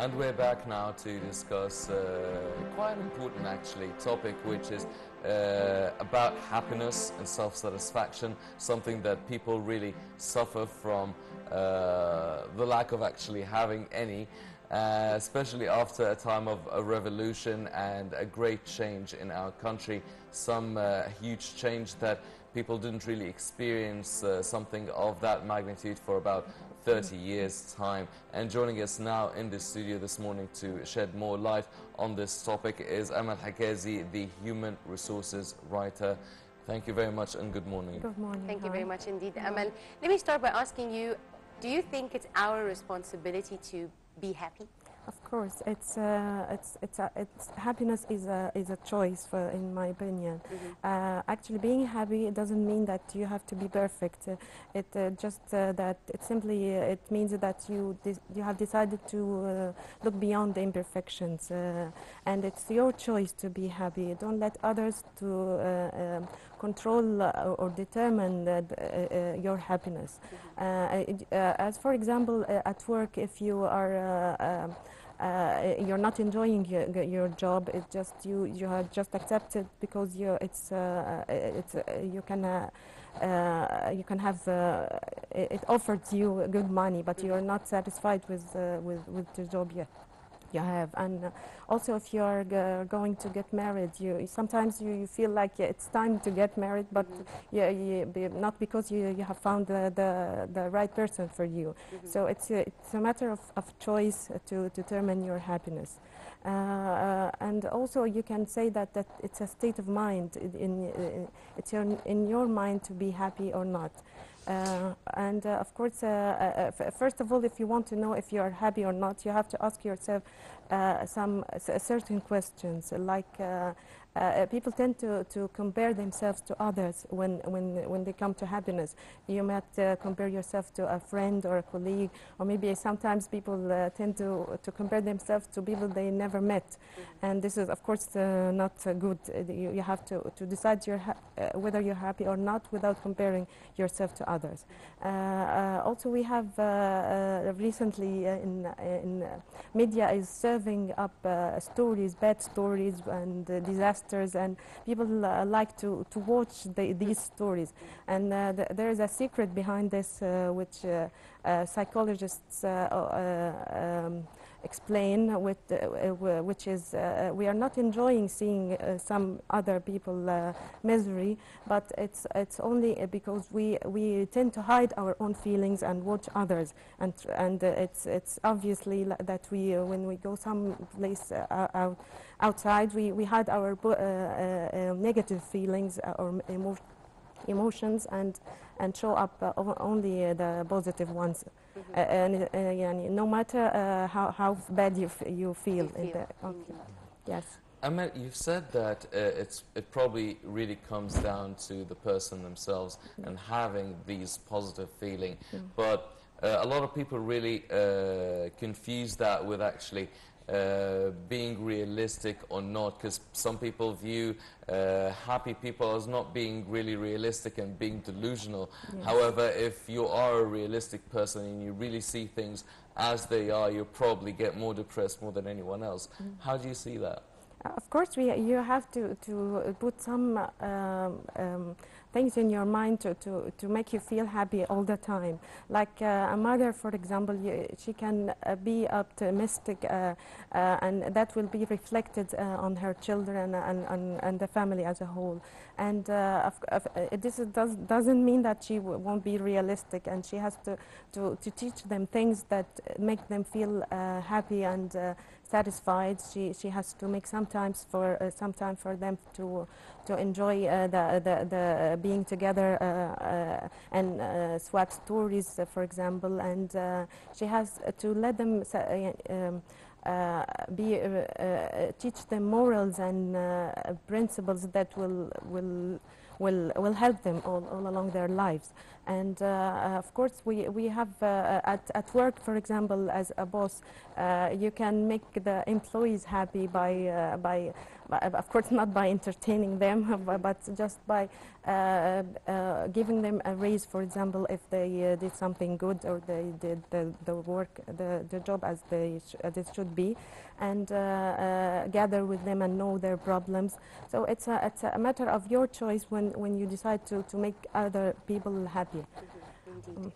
And we're back now to discuss quite an important, actually, topic, which is about happiness and self-satisfaction, something that people really suffer from the lack of actually having any, especially after a time of a revolution and a great change in our country, some huge change that people didn't really experience something of that magnitude for about 30 years' time. And joining us now in the studio this morning to shed more light on this topic is Amal Hejazi, the human resources writer. Thank you very much and good morning. Good morning. Thank you very much indeed, Amal. Let me start by asking you, do you think it's our responsibility to be happy? Of course, happiness is a choice, in my opinion. Actually, being happy, it doesn't mean that you have to be perfect. It means that you have decided to look beyond the imperfections, and it's your choice to be happy. Don't let others to control or determine your happiness. As for example, at work, if you are you're not enjoying your job, it's just you have just accepted because you can have it offers you good money, but you're not satisfied with the job you have. And also, if you are going to get married, sometimes you feel like it's time to get married, but not because you have found the right person for you. So it's a matter of choice to determine your happiness. And also, you can say that it's a state of mind. It's in your mind to be happy or not. Of course, first of all, if you want to know if you are happy or not, you have to ask yourself some certain questions, like people tend to compare themselves to others when they come to happiness. You might compare yourself to a friend or a colleague, or maybe sometimes people tend to compare themselves to people they never met. And this is, of course, not good. You have to decide whether you're happy or not without comparing yourself to others. Also, we have recently in media is serving up stories, bad stories and disasters, and people like to watch these stories. And there is a secret behind this, which psychologists explain, which is we are not enjoying seeing some other people misery, but it's only because we tend to hide our own feelings and watch others, and it's obviously that when we go some place outside, we hide our negative feelings or emotions and show up only the positive ones. No matter how bad you feel. Yes. Amal, you've said that it probably really comes down to the person themselves and having these positive feelings, but a lot of people really confuse that with actually being realistic or not, because some people view happy people as not being really realistic and being delusional. Yes. However, if you are a realistic person and you really see things as they are, you'll probably get more depressed more than anyone else. How do you see that? Of course, you have to put some things in your mind to make you feel happy all the time. Like a mother, for example, she can be optimistic, and that will be reflected on her children and the family as a whole. And this doesn't mean that she won't be realistic, and she has to teach them things that make them feel happy and satisfied. She has to make some time for them to enjoy the being together and swap stories, for example. And she has to let them teach them morals and principles that will help them all along their lives. And of course, we have at work, for example, as a boss, you can make the employees happy by of course not by entertaining them, but just by giving them a raise, for example, if they did something good or they did the work, the job as as it should be, and gather with them and know their problems. So it's a matter of your choice when you decide to make other people happy. Indeed.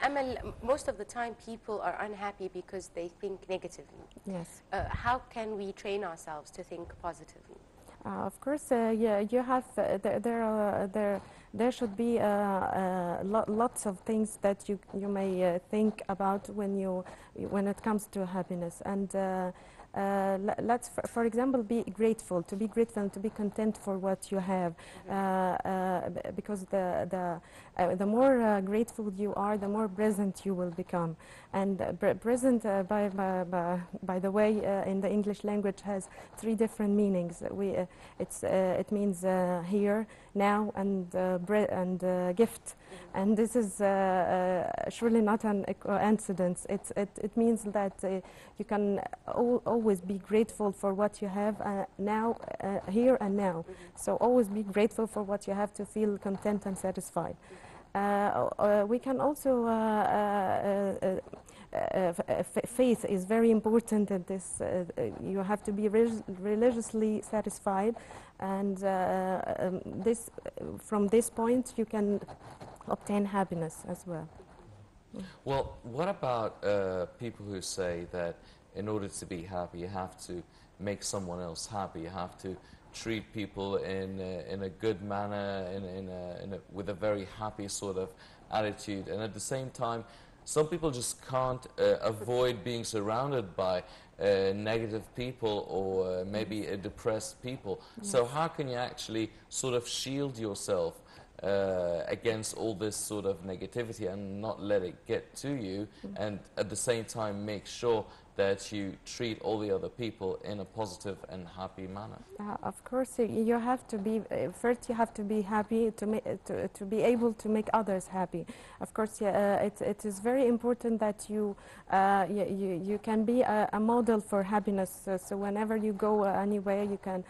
Amal, most of the time people are unhappy because they think negatively. Yes. How can we train ourselves to think positively? Of course, yeah, you have there should be lots of things that you may think about when it comes to happiness, and let's for example be grateful, to be grateful and to be content for what you have, because the more grateful you are, the more present you will become, and present by the way in the English language has 3 different meanings. It means here, now, and gift, and this is surely not a coincidence. It means that you can always be grateful for what you have now, here and now. So always be grateful for what you have to feel content and satisfied. We can also faith is very important in this. You have to be religiously satisfied, and from this point you can obtain happiness as well. Well, what about people who say that in order to be happy you have to make someone else happy, you have to treat people in a good manner, with a very happy sort of attitude, and at the same time some people just can't avoid being surrounded by negative people or maybe depressed people. Yes. So how can you actually sort of shield yourself against all this sort of negativity and not let it get to you, and at the same time make sure that you treat all the other people in a positive and happy manner? Of course, you have to be first. You have to be happy to be able to make others happy. Of course, it is very important that you can be a model for happiness. So whenever you go anywhere, you can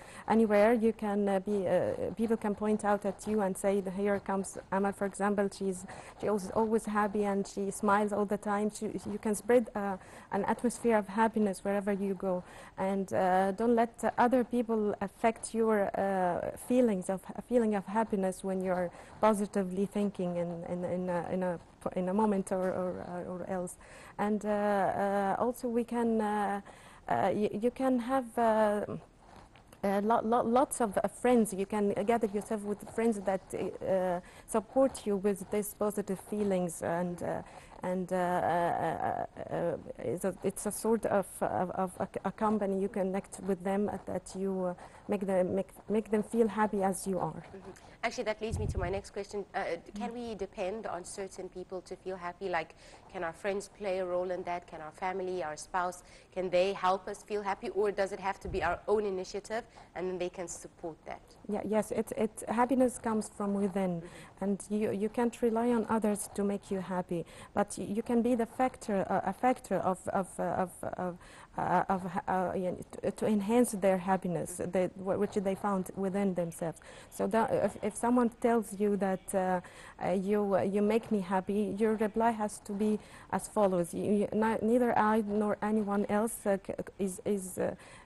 be. People can point out at you and say, "Here comes Amal, for example. She's always happy and she smiles all the time." You can spread an atmosphere of happiness wherever you go, and don't let other people affect your feeling of happiness when you're positively thinking in a moment or else. And also we can you can have lots of friends. You can gather yourself with friends that support you with these positive feelings, and it's a sort of a company. You connect with them that you make them feel happy as you are. Actually, that leads me to my next question. Can we depend on certain people to feel happy? Like, can our friends play a role in that? Can our family, our spouse, can they help us feel happy? Or does it have to be our own initiative and then they can support that? Yeah, yes, happiness comes from within, and you can't rely on others to make you happy. But you can be the factor to enhance their happiness, which they found within themselves. So if someone tells you that you make me happy, your reply has to be as follows: neither I nor anyone else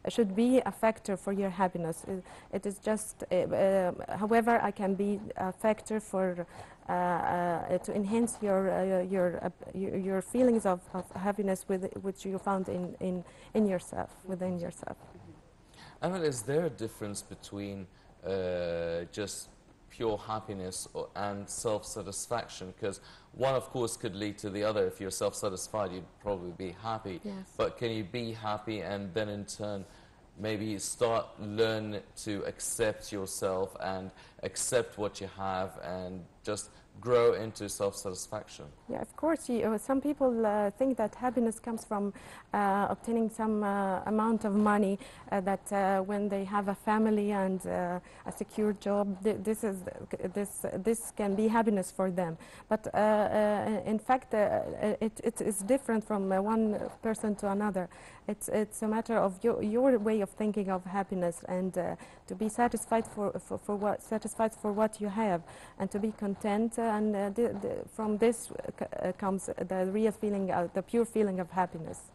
should be a factor for your happiness. It is just, however, I can be a factor for to enhance your feelings of happiness which you found in yourself, within yourself. Amal, is there a difference between just pure happiness and self-satisfaction? Because one, of course, could lead to the other. If you're self-satisfied, you'd probably be happy. Yes. But can you be happy and then in turn maybe learn to accept yourself and accept what you have and just grow into self-satisfaction? Yeah, of course. Some people think that happiness comes from obtaining some amount of money, that when they have a family and a secure job, this can be happiness for them. But in fact, it is different from one person to another. It's a matter of your way of thinking of happiness, and to be satisfied for what you have, and to be content, and from this comes the real feeling, the pure feeling of happiness.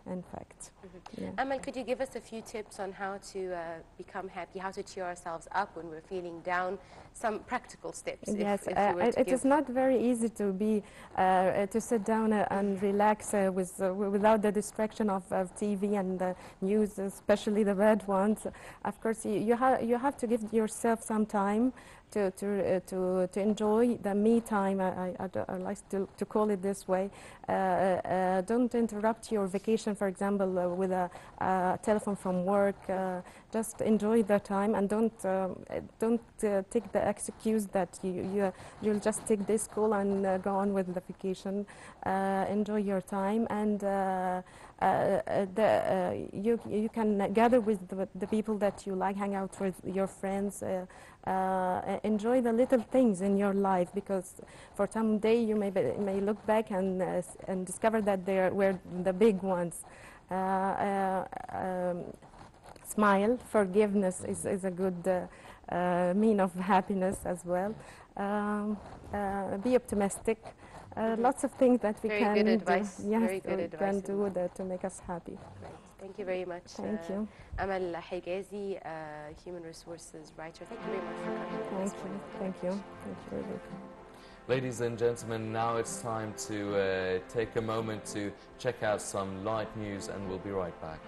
In fact. Yeah. Amal, could you give us a few tips on how to become happy, how to cheer ourselves up when we're feeling down? Some practical steps. Yes, if you were to it is not very easy to be to sit down and relax without the distraction of TV and the news, especially the bad ones. Of course, you have to give yourself some time to enjoy the me time. I like to call it this way. Don't interrupt your vacation, for example, with a telephone from work. Just enjoy the time, and don't take the excuse that you'll just take this call and go on with the vacation. Enjoy your time, and you can gather with the people that you like, hang out with your friends. Enjoy the little things in your life, because for some day you may look back and discover that they were the big ones. Smile, forgiveness is a good mean of happiness as well. Be optimistic. Lots of things that we can good do. advice. Yes, Very good we advice can do that to make us happy. Great. Thank you very much. Thank you. Amal Hejazi, human resources writer. Thank you very much for coming. Thank you. Thank you. Thank you. Very welcome. Ladies and gentlemen, now it's time to take a moment to check out some light news, and we'll be right back.